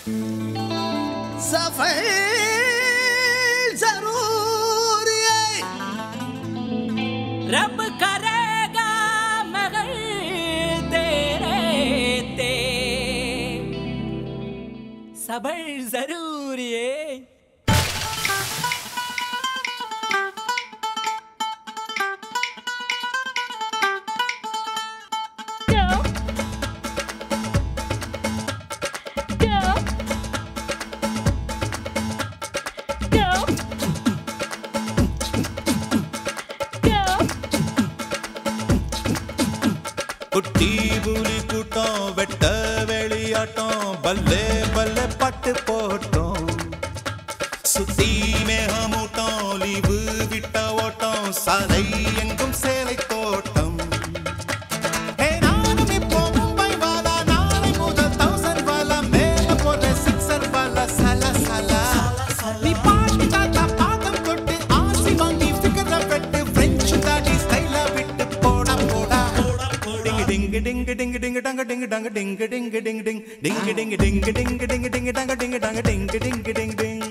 सफल जरूर ये रब करेगा मगर तेरे ते सबर जरूर ये குட்டி புலி கூட்டம் வெட்ட வெளியாட்டம் பல்லே பல்லே பட்டு போட்டோம் சுத்தி மேகமூட்டம் லீவு விட்ட ஓட்டம் சாலை எங்கும் சேலை தோட்டம் நானும் இப்போ மும்பை வாலா நாளை முதல் 1000 வாலா மேல போற சிக்ஸர் வாலா சலா சலா நீ பாட்டி தாத்தா பாதம் தொட்டு ஆசி வாங்கி ஃபிகர வெட்டு பிரெஞ்சு தாடி ஸ்டைலா விட்டு போடா போடா ding ding ding ding dang ding dang ding ding ding ding ding ding ding ding ding ding dang ding dang ding ding ding ding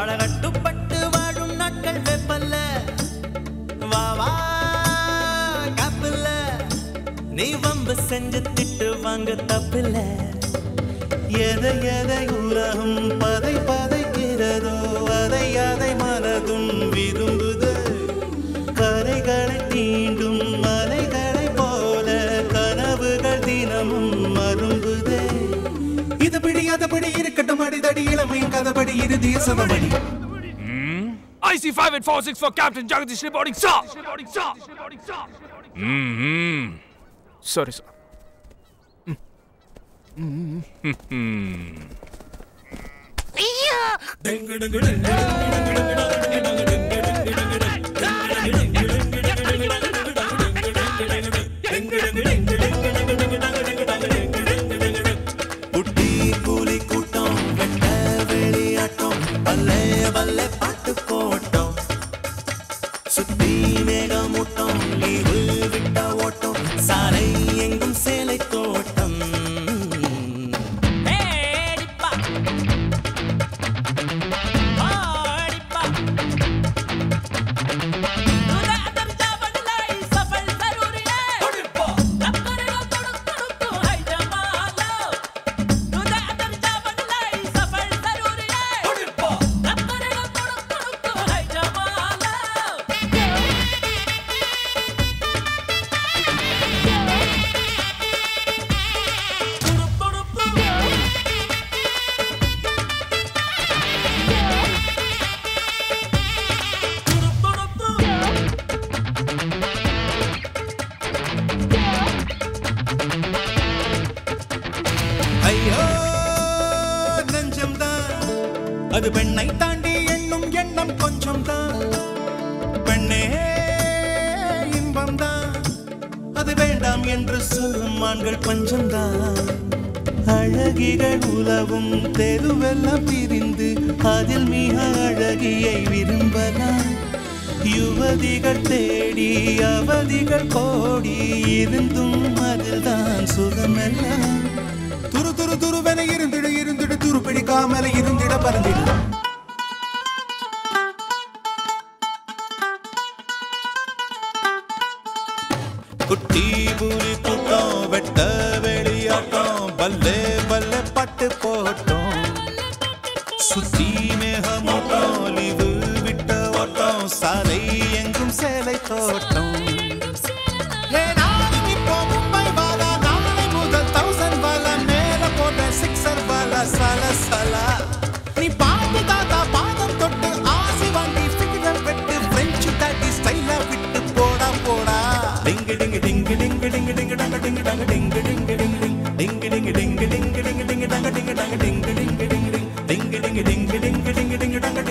அழகட்டுப்பட்டு வாழும் நாட்கள் வெப்பல்ல வாவா காப்பில்ல நீ வம்பு செஞ்சு திட்டு வாங்க தப்பில்ல எதை எதை உலகம் பதை பதைக்கிறதோ அதை அதை மனதும் விரும்புது கரைகளை தீண்டும் மலைகளை போல கனவுகள் தினமும் மரும்புதே இதபடி இருக்கட்டும் அடிதடி இளமை கதபடி இறுதிய சமபடி IC5846 for Captain Jagadish reporting, sir. Sorry, sir. குட்டி புலி கூட்டம் வெட்ட வெளியாட்டம் பல்லே பல்லே பாட்டு போட்டோம் சுத்தி மேகமூட்டம் லீவு விட்ட ஓட்டம் சாலை எங்கும் சேலை தோட்டம் ஐயோ நெஞ்சம்தான் அது பெண்ணை தாண்டி எண்ணும் எண்ணம் கொஞ்சம் தான் பெண்ணே இன்பம் தான் அது வேண்டாம் என்று சொல்லும் ஆண்கள் பஞ்சம்தான் அழகிகள் உலவும் தெருவெல்லாம் பிரிந்து அதில் மிக அழகியை விரும்பலாம் யுவதிகள் தேடி அவதிகள் கோடி இருந்தும் அதில்தான் சுகமெல்லாம் துரு துரு துருவென இருந்திட துரு பிடிக்காமல இருந்திட பறந்திட குட்டி புலி கூட்டம் வெட்ட வெளியாட்டம் பல்லே பல்லே பட்டு போட்டோம் சுத்தி மேகமூட்டம் லீவு விட்ட ஓட்டம் சாலை எங்கும் சேலை தோட்டம் நானும் இப்போ மும்பை வாலா நாளை முதல் 1000 வாலா மேல போட்ட சிக்ஸர் வாலா சலா சலா நீ பாட்டு தாத்தா பாதம் தொட்டு ஆசி வாங்கி ஃபிகர் வெட்டு பிரெஞ்சு தாடி ஸ்டைலா விட்டு போடா போடா டிங் டிங் டிங் டிங் டிங் டிங் டிங் டிங் டிங் டிங் ding ding ding ding ding ding ding